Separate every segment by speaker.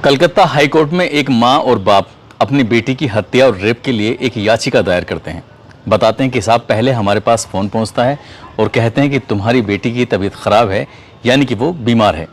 Speaker 1: Calcutta high court में एक मां और बाप अपनी बेटी की हत्या और रेप के लिए एक याचिका दायर करते हैं। बताते हैं कि साहब पहले हमारे पास फ़ोन पहुंचता है और कहते हैं कि तुम्हारी बेटी की तबीयत ख़राब है, यानी कि वो बीमार है।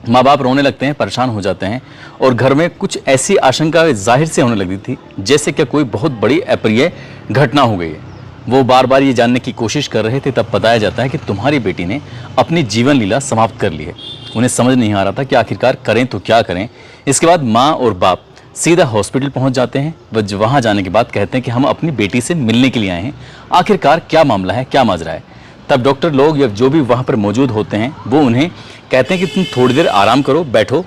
Speaker 1: माँ बाप रोने लगते हैं, परेशान हो जाते हैं और घर में कुछ ऐसी आशंका जाहिर से होने लगी थी जैसे कि कोई बहुत बड़ी अप्रिय घटना हो गई है। वो बार बार ये जानने की कोशिश कर रहे थे, तब बताया जाता है कि तुम्हारी बेटी ने अपनी जीवन लीला समाप्त कर ली है। उन्हें समझ नहीं आ रहा था कि आखिरकार करें तो क्या करें। इसके बाद माँ और बाप सीधा हॉस्पिटल पहुंच जाते हैं। वहाँ जाने के बाद कहते हैं कि हम अपनी बेटी से मिलने के लिए आए हैं, आखिरकार क्या मामला है, क्या माजरा है। तब डॉक्टर लोग या जो भी वहाँ पर मौजूद होते हैं वो उन्हें कहते हैं कि तुम थोड़ी देर आराम करो, बैठो,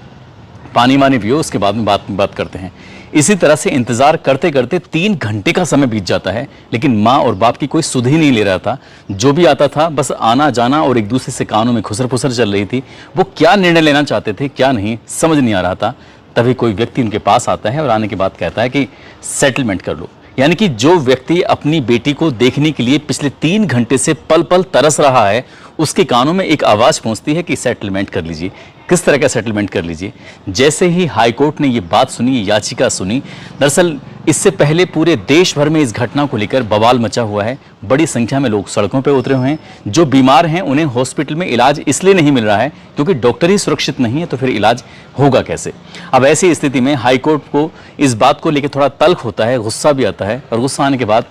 Speaker 1: पानी वानी पियो, उसके बाद में बात करते हैं। इसी तरह से इंतजार करते करते 3 घंटे का समय बीत जाता है, लेकिन माँ और बाप की कोई सुध ही नहीं ले रहा था। जो भी आता था बस आना जाना और एक दूसरे से कानों में खुसर फुसर चल रही थी। वो क्या निर्णय लेना चाहते थे, क्या नहीं, समझ नहीं आ रहा था। तभी कोई व्यक्ति उनके पास आता है और आने के बाद कहता है कि सेटलमेंट कर लो। यानी कि जो व्यक्ति अपनी बेटी को देखने के लिए पिछले 3 घंटे से पल पल तरस रहा है, उसके कानों में एक आवाज़ पहुंचती है कि सेटलमेंट कर लीजिए। किस तरह का सेटलमेंट कर लीजिए? जैसे ही हाईकोर्ट ने ये बात सुनी, ये याचिका सुनी, दरअसल इससे पहले पूरे देश भर में इस घटना को लेकर बवाल मचा हुआ है। बड़ी संख्या में लोग सड़कों पर उतरे हुए हैं। जो बीमार हैं उन्हें हॉस्पिटल में इलाज इसलिए नहीं मिल रहा है क्योंकि डॉक्टर ही सुरक्षित नहीं है, तो फिर इलाज होगा कैसे? अब ऐसी स्थिति में हाईकोर्ट को इस बात को लेकर थोड़ा तल्ख होता है, गुस्सा भी आता है। और गुस्सा आने के बाद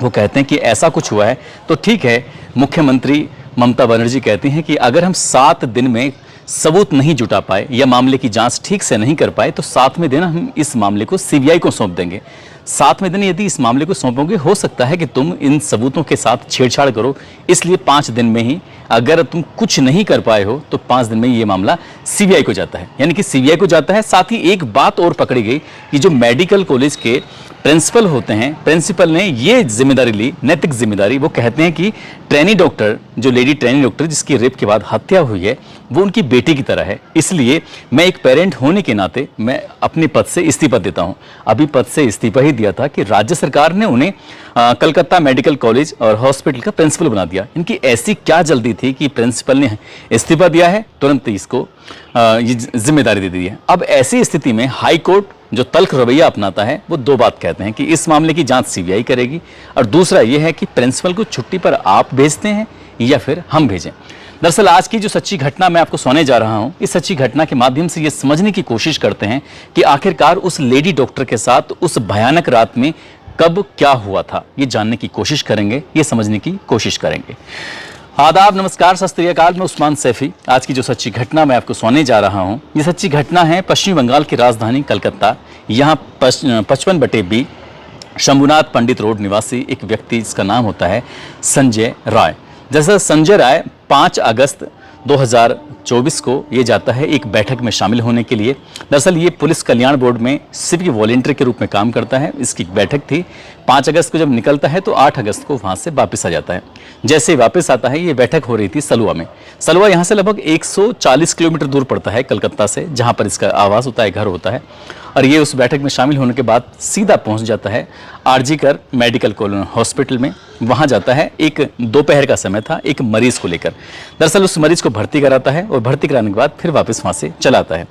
Speaker 1: वो कहते हैं कि ऐसा कुछ हुआ है तो ठीक है। मुख्यमंत्री ममता बनर्जी कहती हैं कि अगर हम 7 दिन में सबूत नहीं जुटा पाए या मामले की जांच ठीक से नहीं कर पाए तो 7वें दिन हम इस मामले को सीबीआई को सौंप देंगे। 7वें दिन यदि इस मामले को सौंपोगे, हो सकता है कि तुम इन सबूतों के साथ छेड़छाड़ करो, इसलिए 5 दिन में ही अगर तुम कुछ नहीं कर पाए हो तो 5 दिन में ये मामला सीबीआई को जाता है, यानी कि सीबीआई को जाता है। साथ ही एक बात और पकड़ी गई कि जो मेडिकल कॉलेज के प्रिंसिपल होते हैं, प्रिंसिपल ने ये जिम्मेदारी ली, नैतिक जिम्मेदारी। वो कहते हैं कि ट्रेनी डॉक्टर, जो लेडी ट्रेनी डॉक्टर जिसकी रेप के बाद हत्या हुई है, वो उनकी बेटी की तरह है, इसलिए मैं एक पेरेंट होने के नाते मैं अपने पद से इस्तीफा देता हूं। अभी पद से इस्तीफा ही दिया था कि राज्य सरकार ने उन्हें कलकत्ता मेडिकल कॉलेज और हॉस्पिटल का प्रिंसिपल बना दिया। इनकी ऐसी क्या जल्दी थी कि प्रिंसिपल ने इस्तीफा दिया है, तुरंत इसको ये जिम्मेदारी दे दी है। अब ऐसी स्थिति में हाईकोर्ट जो तल्ख रवैया अपनाता है, वो 2 बात कहते हैं कि इस मामले की जांच सीबीआई करेगी और दूसरा ये है कि प्रिंसिपल को छुट्टी पर आप भेजते हैं या फिर हम भेजें। दरअसल आज की जो सच्ची घटना मैं आपको सुनाने जा रहा हूं, इस सच्ची घटना के माध्यम से ये समझने की कोशिश करते हैं कि आखिरकार उस लेडी डॉक्टर के साथ उस भयानक रात में कब क्या हुआ था। ये जानने की कोशिश करेंगे, ये समझने की कोशिश करेंगे। आदाब, नमस्कार, सत श्री अकाल। मैं उस्मान सैफी। आज की जो सच्ची घटना मैं आपको सुनाने जा रहा हूं, ये सच्ची घटना है पश्चिम बंगाल की राजधानी कलकत्ता। यहाँ 55/B शंभुनाथ पंडित रोड निवासी एक व्यक्ति जिसका नाम होता है संजय राय। जैसा संजय राय 5 अगस्त 2024 को ये जाता है एक बैठक में शामिल होने के लिए। दरअसल ये पुलिस कल्याण बोर्ड में सिविक वॉलंटियर के रूप में काम करता है। इसकी बैठक थी 5 अगस्त को, जब निकलता है तो 8 अगस्त को वहाँ से वापस आ जाता है। जैसे ही वापस आता है, ये बैठक हो रही थी सलुआ में। सलुआ यहाँ से लगभग 140 किलोमीटर दूर पड़ता है कलकत्ता से, जहाँ पर इसका आवास होता है, घर होता है। और ये उस बैठक में शामिल होने के बाद सीधा पहुँच जाता है आरजीकर मेडिकल कॉलेज हॉस्पिटल में। वहाँ जाता है, एक दोपहर का समय था, एक मरीज को लेकर। दरअसल उस मरीज को भर्ती कराता है और भर्ती कराने के बाद फिर वापस वहाँ से चला आता है।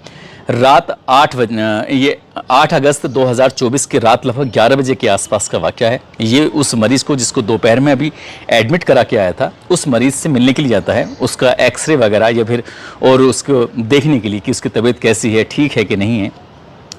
Speaker 1: रात 8 बजे, ये 8 अगस्त 2024 की रात लगभग 11 बजे के आसपास का वाकया है। ये उस मरीज को, जिसको दोपहर में अभी एडमिट करा के आया था, उस मरीज से मिलने के लिए जाता है। उसका एक्सरे वगैरह या फिर और उसको देखने के लिए कि उसकी तबीयत कैसी है, ठीक है कि नहीं है।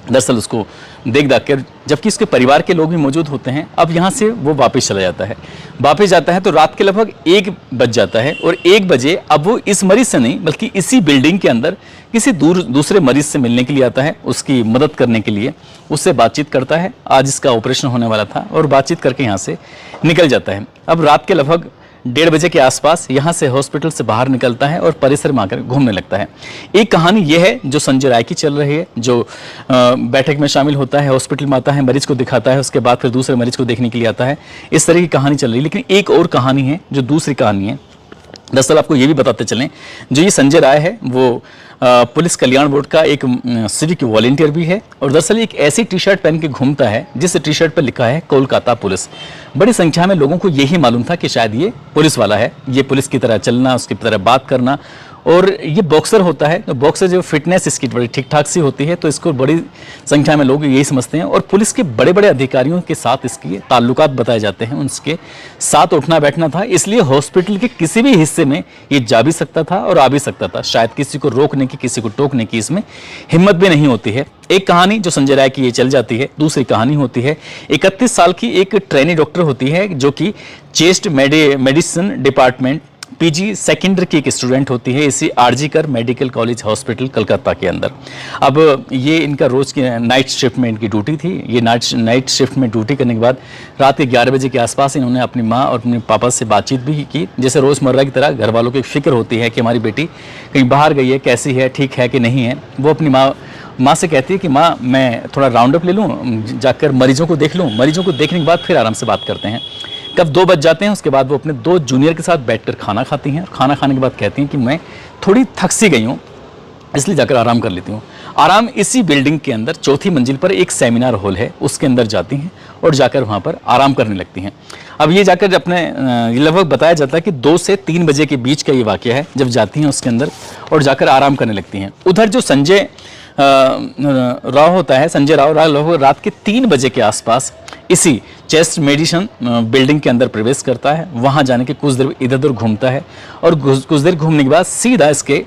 Speaker 1: दरअसल उसको देख कर, जबकि उसके परिवार के लोग भी मौजूद होते हैं, अब यहाँ से वो वापस चला जाता है। वापस जाता है तो रात के लगभग 1 बज जाता है और 1 बजे अब वो इस मरीज से नहीं बल्कि इसी बिल्डिंग के अंदर किसी दूसरे मरीज से मिलने के लिए आता है, उसकी मदद करने के लिए। उससे बातचीत करता है, आज इसका ऑपरेशन होने वाला था, और बातचीत करके यहाँ से निकल जाता है। अब रात के लगभग 1:30 बजे के आसपास यहाँ से हॉस्पिटल से बाहर निकलता है और परिसर में आकर घूमने लगता है। एक कहानी ये है जो संजय राय की चल रही है, जो बैठक में शामिल होता है, हॉस्पिटल में आता है, मरीज को दिखाता है, उसके बाद फिर दूसरे मरीज को देखने के लिए आता है। इस तरह की कहानी चल रही है। लेकिन एक और कहानी है जो दूसरी कहानी है। दरअसल आपको ये भी बताते चलें, जो ये संजय राय है वो पुलिस कल्याण बोर्ड का एक सिविक वॉलंटियर भी है। और दरअसल एक ऐसी टी शर्ट पहन के घूमता है जिस टी शर्ट पर लिखा है कोलकाता पुलिस। बड़ी संख्या में लोगों को यही मालूम था कि शायद ये पुलिस वाला है, ये पुलिस की तरह चलना, उसकी तरह बात करना और ये बॉक्सर होता है, तो बॉक्सर जो फिटनेस इसकी बड़ी ठीक ठाक सी होती है, तो इसको बड़ी संख्या में लोग यही समझते हैं। और पुलिस के बड़े बड़े अधिकारियों के साथ इसके ताल्लुकात बताए जाते हैं, उनके साथ उठना बैठना था, इसलिए हॉस्पिटल के किसी भी हिस्से में ये जा भी सकता था और आ भी सकता था। शायद किसी को रोकने की, किसी को टोकने की इसमें हिम्मत भी नहीं होती है। एक कहानी जो संजय राय की ये चल जाती है। दूसरी कहानी होती है 31 साल की एक ट्रेनी डॉक्टर होती है जो कि chest medicine department PG secondary की एक स्टूडेंट होती है इसी RG Kar medical college hospital Calcutta के अंदर। अब ये इनका रोज़ की नाइट शिफ्ट में इनकी ड्यूटी थी। ये नाइट शिफ्ट में ड्यूटी करने के बाद रात के 11 बजे के आसपास इन्होंने अपनी माँ और अपने पापा से बातचीत भी की। जैसे रोज़मर्रा की तरह घर वालों की फिक्र होती है कि हमारी बेटी कहीं बाहर गई है, कैसी है, ठीक है कि नहीं है। वो अपनी माँ से कहती है कि माँ मैं थोड़ा राउंड अप ले लूँ, जाकर मरीजों को देख लूँ, मरीजों को देखने के बाद फिर आराम से बात करते हैं। कब 2 बज जाते हैं, उसके बाद वो अपने 2 जूनियर के साथ बैठकर खाना खाती हैं। खाना खाने के बाद कहती हैं कि मैं थोड़ी थक सी गई हूँ, इसलिए जाकर आराम कर लेती हूँ। आराम इसी बिल्डिंग के अंदर 4थी मंजिल पर एक सेमिनार हॉल है, उसके अंदर जाती हैं और जाकर वहाँ पर आराम करने लगती हैं। अब ये जाकर अपने लगभग बताया जाता है कि 2 से 3 बजे के बीच का ये वाक़या है, जब जाती हैं उसके अंदर और जाकर आराम करने लगती हैं। उधर जो संजय राव होता है, संजय राव रात के 3 बजे के आसपास इसी चेस्ट मेडिसिन बिल्डिंग के अंदर प्रवेश करता है। वहाँ जाने के कुछ देर इधर उधर घूमता है और कुछ देर घूमने के बाद सीधा इसके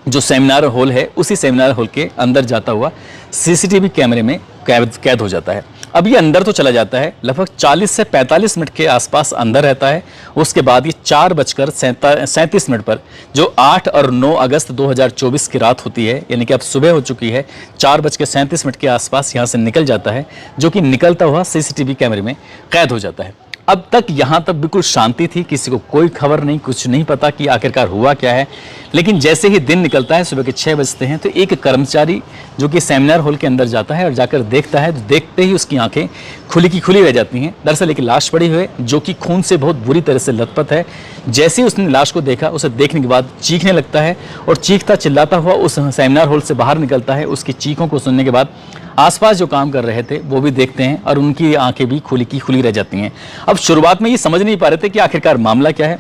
Speaker 1: जो सेमिनार हॉल है उसी सेमिनार हॉल के अंदर जाता हुआ सीसीटीवी कैमरे में कैद हो जाता है। अब ये अंदर तो चला जाता है, लगभग 40 से 45 मिनट के आसपास अंदर रहता है। उसके बाद ये 4:37 पर जो 8 और 9 अगस्त 2024 की रात होती है, यानी कि अब सुबह हो चुकी है, 4:37 के आसपास यहाँ से निकल जाता है, जो कि निकलता हुआ सीसीटीवी कैमरे में कैद हो जाता है। अब तक यहाँ तक बिल्कुल शांति थी, किसी को कोई खबर नहीं, कुछ नहीं पता कि आखिरकार हुआ क्या है। लेकिन जैसे ही दिन निकलता है, सुबह के 6 बजते हैं, तो एक कर्मचारी जो कि सेमिनार हॉल के अंदर जाता है और जाकर देखता है, तो देखते ही उसकी आंखें खुली की खुली रह जाती हैं। दरअसल एक लाश पड़ी हुई है जो कि खून से बहुत बुरी तरह से लथपथ है। जैसे ही उसने लाश को देखा, उसे देखने के बाद चीखने लगता है और चीखता चिल्लाता हुआ उस सेमिनार हॉल से बाहर निकलता है। उसकी चीखों को सुनने के बाद आसपास जो काम कर रहे थे वो भी देखते हैं और उनकी आंखें भी खुली की खुली रह जाती हैं। अब शुरुआत में ये समझ नहीं पा रहे थे कि आखिरकार मामला क्या है,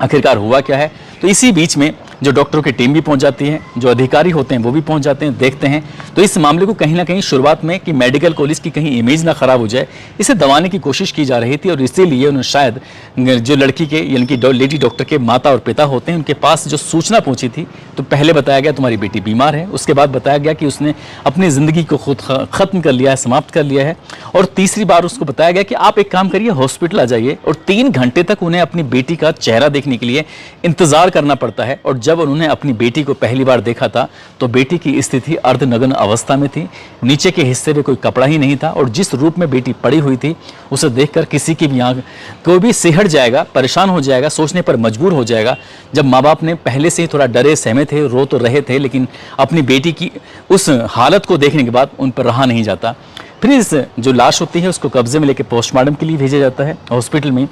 Speaker 1: आखिरकार हुआ क्या है। तो इसी बीच में जो डॉक्टरों की टीम भी पहुंच जाती है, जो अधिकारी होते हैं वो भी पहुंच जाते हैं, देखते हैं। तो इस मामले को कहीं ना कहीं शुरुआत में कि मेडिकल कॉलेज की कहीं इमेज ना खराब हो जाए, इसे दबाने की कोशिश की जा रही थी। और इसीलिए उन्होंने शायद जो लड़की के यानी कि लेडी डॉक्टर के माता और पिता होते हैं, उनके पास जो सूचना पहुंची थी, तो पहले बताया गया तुम्हारी बेटी बीमार है, उसके बाद बताया गया कि उसने अपनी ज़िंदगी को खुद ख़त्म कर लिया है, समाप्त कर लिया है, और तीसरी बार उसको बताया गया कि आप एक काम करिए, हॉस्पिटल आ जाइए। और 3 घंटे तक उन्हें अपनी बेटी का चेहरा देखने के लिए इंतज़ार करना पड़ता है। और जब उन्होंने अपनी बेटी को पहली बार देखा था तो बेटी की स्थिति अर्धनग्न अवस्था में थी, नीचे के हिस्से में कोई कपड़ा ही नहीं था, और जिस रूप में बेटी पड़ी हुई थी उसे देखकर किसी की भी आंख कोई भी सिहर जाएगा, परेशान हो जाएगा, सोचने पर मजबूर हो जाएगा। जब माँ बाप ने पहले से ही थोड़ा डरे सहमे थे, रो तो रहे थे, लेकिन अपनी बेटी की उस हालत को देखने के बाद उन पर रहा नहीं जाता। फिर इस जो लाश होती है उसको कब्जे में लेकर पोस्टमार्टम के लिए भेजा जाता है हॉस्पिटल में।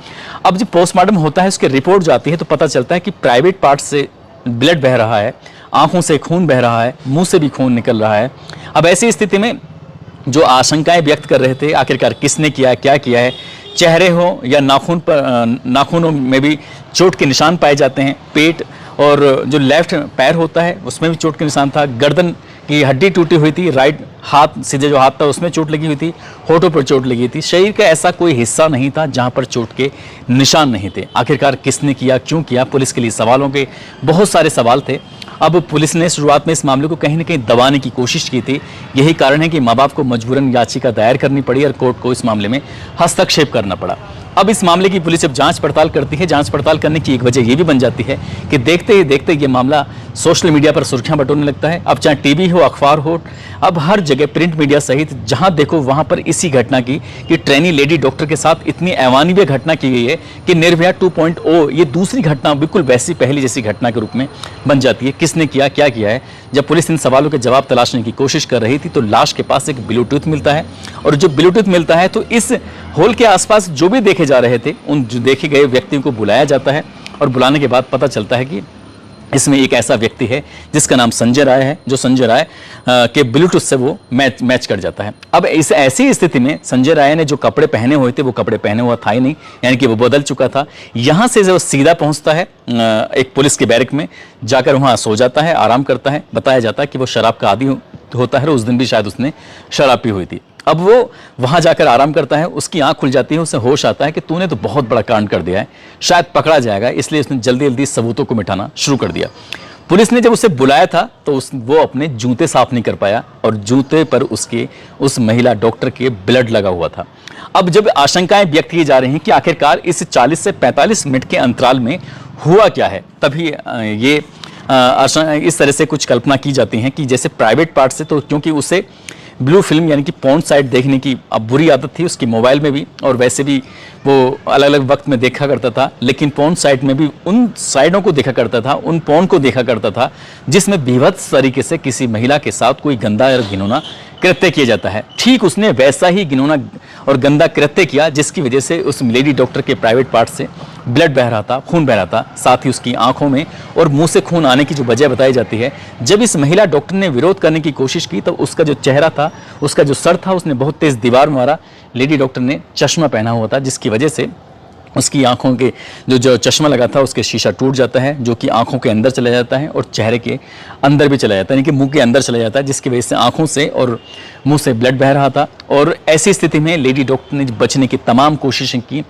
Speaker 1: अब जब पोस्टमार्टम होता है, उसकी रिपोर्ट जो आती है, तो पता चलता है कि प्राइवेट पार्ट से ब्लड बह रहा है, आंखों से खून बह रहा है, मुंह से भी खून निकल रहा है। अब ऐसी स्थिति में जो आशंकाएं व्यक्त कर रहे थे, आखिरकार किसने किया है, क्या किया है, चेहरे हो या नाखूनों में भी चोट के निशान पाए जाते हैं। पेट और जो लेफ्ट पैर होता है उसमें भी चोट के निशान था, गर्दन की हड्डी टूटी हुई थी, राइट हाथ सीधे जो हाथ था उसमें चोट लगी हुई थी, होठों पर चोट लगी थी। शरीर का ऐसा कोई हिस्सा नहीं था जहां पर चोट के निशान नहीं थे। आखिरकार किसने किया, क्यों किया, पुलिस के लिए सवालों के बहुत सारे सवाल थे। अब पुलिस ने शुरुआत में इस मामले को कहीं ना कहीं दबाने की कोशिश की थी। यही कारण है कि माँ बाप को मजबूरन याचिका दायर करनी पड़ी और कोर्ट को इस मामले में हस्तक्षेप करना पड़ा। अब इस मामले की पुलिस जब जांच पड़ताल करती है, जांच पड़ताल करने की एक वजह ये भी बन जाती है कि देखते ही देखते ये मामला सोशल मीडिया पर सुर्खियां बटोरने लगता है। अब चाहे टीवी हो, अखबार हो, अब हर जगह प्रिंट मीडिया सहित जहां देखो वहां पर इसी घटना की कि ट्रेनी लेडी डॉक्टर के साथ इतनी अमानवीय घटना की गई है कि निर्भया 2.0 ये दूसरी घटना बिल्कुल वैसी पहली जैसी घटना के रूप में बन जाती है। किसने किया, क्या किया है। जब पुलिस इन सवालों के जवाब तलाशने की कोशिश कर रही थी तो लाश के पास एक ब्लूटूथ मिलता है, और जो ब्लूटूथ मिलता है तो इस हॉल के आसपास जो भी देखे जा रहे थे उन जो देखे गए व्यक्तियों को बुलाया जाता है, और बुलाने के बाद पता चलता है कि इसमें एक ऐसा व्यक्ति है जिसका नाम संजय राय है, जो संजय राय के ब्लूटूथ से वो मैच कर जाता है। अब इस ऐसी स्थिति में संजय राय ने जो कपड़े पहने हुए थे वो कपड़े पहने हुआ था ही नहीं, यानी कि वो बदल चुका था। यहाँ से वो सीधा पहुँचता है एक पुलिस के बैरक में, जाकर वहाँ सो जाता है, आराम करता है। बताया जाता है कि वो शराब का आदी होता है, उस दिन भी शायद उसने शराब पी हुई थी। अब वो वहां जाकर आराम करता है, उसकी आंख खुल जाती है, उसे होश आता है कि तूने तो बहुत बड़ा कांड कर दिया है, शायद पकड़ा जाएगा, इसलिए उसने जल्दी जल्दी सबूतों को मिटाना शुरू कर दिया। पुलिस ने जब उसे बुलाया था तो वो अपने जूते साफ नहीं कर पाया और जूते पर उसके उस महिला डॉक्टर के ब्लड लगा हुआ था। अब जब आशंकाएं व्यक्त की जा रही हैं कि आखिरकार इस 40 से 45 मिनट के अंतराल में हुआ क्या है, तभी ये इस तरह से कुछ कल्पना की जाती हैं कि जैसे प्राइवेट पार्ट से, तो क्योंकि उसे ब्लू फिल्म यानी कि पॉर्न साइट देखने की अब बुरी आदत थी उसकी, मोबाइल में भी और वैसे भी वो अलग अलग वक्त में देखा करता था, लेकिन पॉर्न साइट में भी उन साइटों को देखा करता था, उन पॉर्न को देखा करता था जिसमें बीभत्स तरीके से किसी महिला के साथ कोई गंदा या घिनौना कृत्य किया जाता है। ठीक उसने वैसा ही घिनौना और गंदा कृत्य किया जिसकी वजह से उस लेडी डॉक्टर के प्राइवेट पार्ट से ब्लड बह रहा था, खून बह रहा था, साथ ही उसकी आंखों में और मुंह से खून आने की जो वजह बताई जाती है। जब इस महिला डॉक्टर ने विरोध करने की कोशिश की तो उसका जो चेहरा था, उसका जो सर था, उसने बहुत तेज दीवार मारा। लेडी डॉक्टर ने चश्मा पहना हुआ था जिसकी वजह से उसकी आंखों के जो चश्मा लगा था उसके शीशा टूट जाता है, जो कि आंखों के अंदर चला जाता है और चेहरे के अंदर भी चला जाता है, यानी कि मुंह के अंदर चला जाता है, जिसकी वजह से आंखों से और मुंह से ब्लड बह रहा था। और ऐसी स्थिति में लेडी डॉक्टर ने बचने की तमाम कोशिशें की,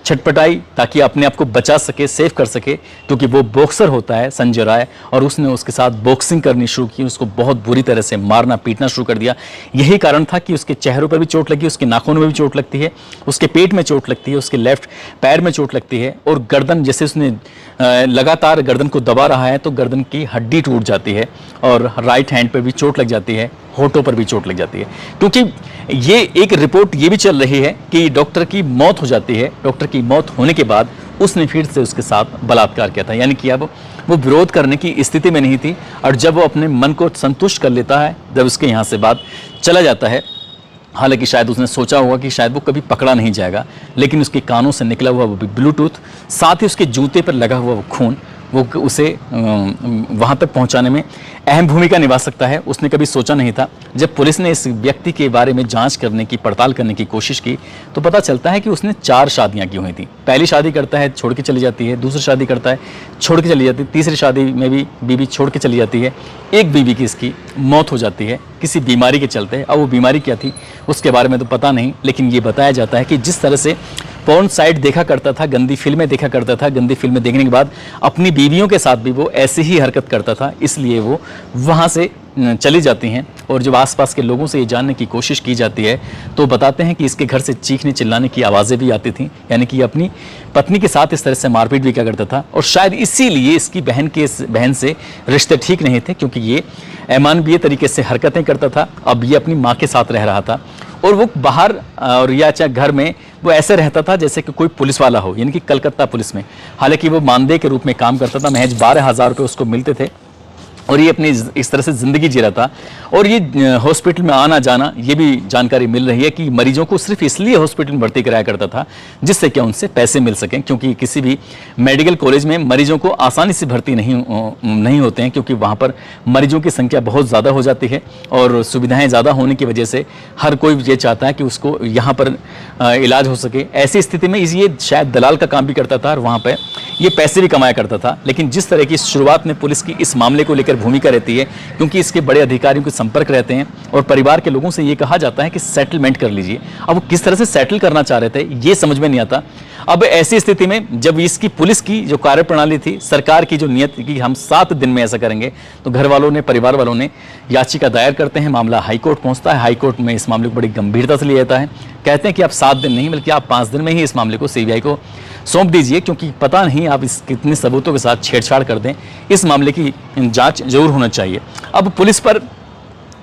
Speaker 1: छटपटाई ताकि अपने आप को बचा सके, सेव कर सके, क्योंकि वो बॉक्सर होता है संजय राय, और उसने उसके साथ बॉक्सिंग करनी शुरू की, उसको बहुत बुरी तरह से मारना पीटना शुरू कर दिया। यही कारण था कि उसके चेहरों पर भी चोट लगी, उसके नाखूनों में भी चोट लगती है, उसके पेट में चोट लगती है, उसके लेफ्ट पैर में चोट लगती है, और गर्दन, जैसे उसने लगातार गर्दन को दबा रहा है तो गर्दन की हड्डी टूट जाती है, और राइट हैंड पर भी चोट लग जाती है, होठों पर भी चोट लग जाती है। क्योंकि ये एक रिपोर्ट ये भी चल रही है कि डॉक्टर की मौत हो जाती है। डॉक्टर की मौत होने के बाद उसने फिर से उसके साथ बलात्कार किया था, यानी कि अब वो विरोध करने की स्थिति में नहीं थी। और जब वो अपने मन को संतुष्ट कर लेता है, जब उसके यहाँ से बात चला जाता है, हालांकि शायद उसने सोचा होगा कि शायद वो कभी पकड़ा नहीं जाएगा, लेकिन उसके कानों से निकला हुआ वो ब्लूटूथ, साथ ही उसके जूते पर लगा हुआ वो खून, वो उसे वहाँ तक पहुँचाने में अहम भूमिका निभा सकता है। उसने कभी सोचा नहीं था। जब पुलिस ने इस व्यक्ति के बारे में जांच करने की, पड़ताल करने की कोशिश की तो पता चलता है कि उसने 4 शादियां की हुई थी। पहली शादी करता है, छोड़ के चली जाती है, दूसरी शादी करता है, छोड़ के चली जाती है, तीसरी शादी में भी बीवी छोड़ के चली जाती है। एक बीवी की इसकी मौत हो जाती है किसी बीमारी के चलते। अब वो बीमारी क्या थी उसके बारे में तो पता नहीं, लेकिन ये बताया जाता है कि जिस तरह से पॉर्न साइट देखा करता था, गंदी फिल्में देखा करता था, गंदी फिल्में देखने के बाद अपनी बीवियों के साथ भी वो ऐसी ही हरकत करता था, इसलिए वो वहाँ से चली जाती हैं। और जब आसपास के लोगों से ये जानने की कोशिश की जाती है तो बताते हैं कि इसके घर से चीखने चिल्लाने की आवाज़ें भी आती थीं, यानी कि अपनी पत्नी के साथ इस तरह से मारपीट भी क्या करता था। और शायद इसीलिए इसकी बहन से रिश्ते ठीक नहीं थे, क्योंकि ये अमानवीय तरीके से हरकतें करता था। अब ये अपनी माँ के साथ रह रहा था और वो बाहर और या चाहे घर में वो ऐसे रहता था जैसे कि कोई पुलिस वाला हो, यानी कि कलकत्ता पुलिस में। हालांकि वो मानदेय के रूप में काम करता था, महज 12,000 रुपये उसको मिलते थे और ये अपनी इस तरह से ज़िंदगी जी रहा था। और ये हॉस्पिटल में आना जाना, ये भी जानकारी मिल रही है कि मरीजों को सिर्फ इसलिए हॉस्पिटल में भर्ती कराया करता था जिससे क्या उनसे पैसे मिल सकें, क्योंकि किसी भी मेडिकल कॉलेज में मरीजों को आसानी से भर्ती नहीं होते हैं, क्योंकि वहाँ पर मरीजों की संख्या बहुत ज़्यादा हो जाती है और सुविधाएँ ज़्यादा होने की वजह से हर कोई ये चाहता है कि उसको यहाँ पर इलाज हो सके। ऐसी स्थिति में ये शायद दलाल का काम भी करता था और वहाँ पर ये पैसे भी कमाया करता था। लेकिन जिस तरह की शुरुआत में पुलिस की इस मामले को लेकर भूमिका रहती है, क्योंकि इसके बड़े अधिकारियों के संपर्क रहते हैं और परिवार के लोगों से ये कहा जाता है कि सेटलमेंट कर लीजिए। अब वो किस तरह से सेटल करना चाह रहे थे ये समझ में नहीं आता। अब ऐसी स्थिति में जब इसकी पुलिस की जो कार्यप्रणाली थी, सरकार की जो नियत थी कि हम 7 दिन में ऐसा करेंगे, तो घर वालों ने, परिवार वालों ने याचिका दायर करते हैं, मामला हाईकोर्ट पहुंचता है। हाईकोर्ट में इस मामले को बड़ी गंभीरता से लिया जाता है। कहते हैं कि आप 7 दिन नहीं बल्कि आप 5 दिन में ही इस मामले को सीबीआई को सौंप दीजिए, क्योंकि पता नहीं आप इस कितने सबूतों के साथ छेड़छाड़ कर दें, इस मामले की जांच जरूर होना चाहिए। अब पुलिस पर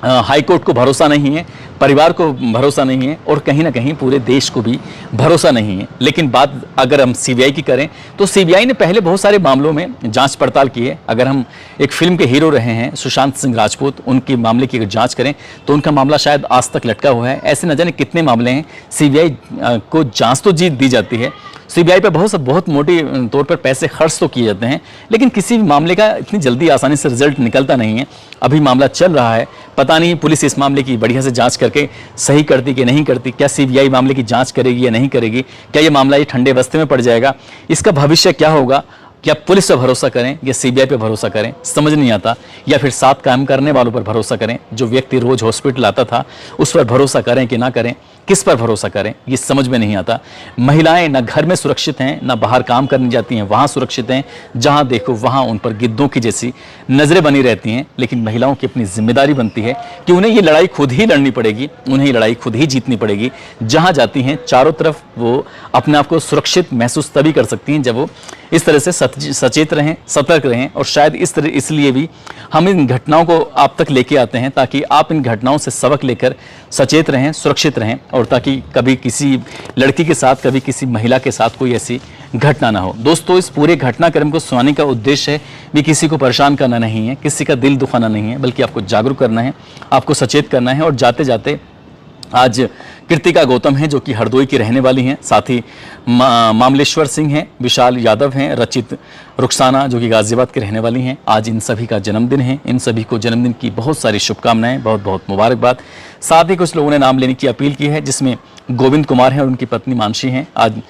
Speaker 1: हाईकोर्ट को भरोसा नहीं है, परिवार को भरोसा नहीं है और कहीं ना कहीं पूरे देश को भी भरोसा नहीं है। लेकिन बात अगर हम सीबीआई की करें तो सीबीआई ने पहले बहुत सारे मामलों में जांच पड़ताल की है। अगर हम एक फिल्म के हीरो रहे हैं सुशांत सिंह राजपूत, उनके मामले की अगर जांच करें तो उनका मामला शायद आज तक लटका हुआ है। ऐसे न जाने कितने मामले हैं, सीबीआई को जांच तो दी जाती है, सीबीआई पे बहुत मोटी तौर पर पैसे खर्च तो किए जाते हैं, लेकिन किसी भी मामले का इतनी जल्दी आसानी से रिजल्ट निकलता नहीं है। अभी मामला चल रहा है, पता नहीं पुलिस इस मामले की बढ़िया से जांच करके सही करती कि नहीं करती, क्या सीबीआई मामले की जांच करेगी या नहीं करेगी, क्या ये मामला ये ठंडे बस्ते में पड़ जाएगा, इसका भविष्य क्या होगा, क्या पुलिस पर भरोसा करें या सीबीआई पे भरोसा करें, समझ नहीं आता। या फिर साथ काम करने वालों पर भरोसा करें, जो व्यक्ति रोज हॉस्पिटल आता था उस पर भरोसा करें कि ना करें, किस पर भरोसा करें, ये समझ में नहीं आता। महिलाएं ना घर में सुरक्षित हैं, ना बाहर काम करने जाती हैं वहाँ सुरक्षित हैं, जहाँ देखो वहाँ उन पर गिद्धों की जैसी नज़रें बनी रहती हैं। लेकिन महिलाओं की अपनी जिम्मेदारी बनती है कि उन्हें ये लड़ाई खुद ही लड़नी पड़ेगी, उन्हें ये लड़ाई खुद ही जीतनी पड़ेगी। जहाँ जाती हैं चारों तरफ वो अपने आप को सुरक्षित महसूस तभी कर सकती हैं जब वो इस तरह से सचेत रहें, सतर्क रहें। और शायद इसलिए भी हम इन घटनाओं को आप तक लेके आते हैं, ताकि आप इन घटनाओं से सबक लेकर सचेत रहें, सुरक्षित रहें, और ताकि कभी किसी लड़की के साथ, कभी किसी महिला के साथ कोई ऐसी घटना ना हो। दोस्तों, इस पूरे घटनाक्रम को सुनाने का उद्देश्य है भी किसी को परेशान करना नहीं है, किसी का दिल दुखाना नहीं है, बल्कि आपको जागरूक करना है, आपको सचेत करना है। और जाते जाते आज कृतिका गौतम हैं जो कि हरदोई की रहने वाली हैं, साथ ही मामलेश्वर सिंह हैं, विशाल यादव हैं, रचित रुखसाना जो कि गाजियाबाद की रहने वाली हैं। आज इन सभी का जन्मदिन है। इन सभी को जन्मदिन की बहुत सारी शुभकामनाएं, बहुत बहुत मुबारकबाद। साथ ही कुछ लोगों ने नाम लेने की अपील की है, जिसमें गोविंद कुमार हैं और उनकी पत्नी मानसी हैं। आज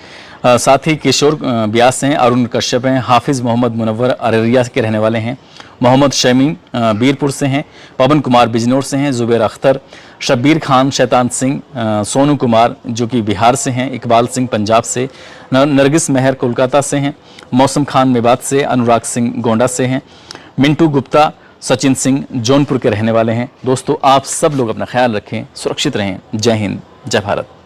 Speaker 1: साथ ही किशोर व्यास हैं, अरुण कश्यप हैं, हाफिज़ मोहम्मद मुनव्वर अररिया के रहने वाले हैं, मोहम्मद शमीम बीरपुर से हैं, पवन कुमार बिजनौर से हैं, जुबैर अख्तर, शब्बीर खान, शैतान सिंह, सोनू कुमार जो कि बिहार से हैं, इकबाल सिंह पंजाब से, नरगिस मेहर कोलकाता से हैं, मौसम खान मेवात से, अनुराग सिंह गोंडा से हैं, मिंटू गुप्ता, सचिन सिंह जौनपुर के रहने वाले हैं। दोस्तों, आप सब लोग अपना ख्याल रखें, सुरक्षित रहें। जय हिंद, जय भारत।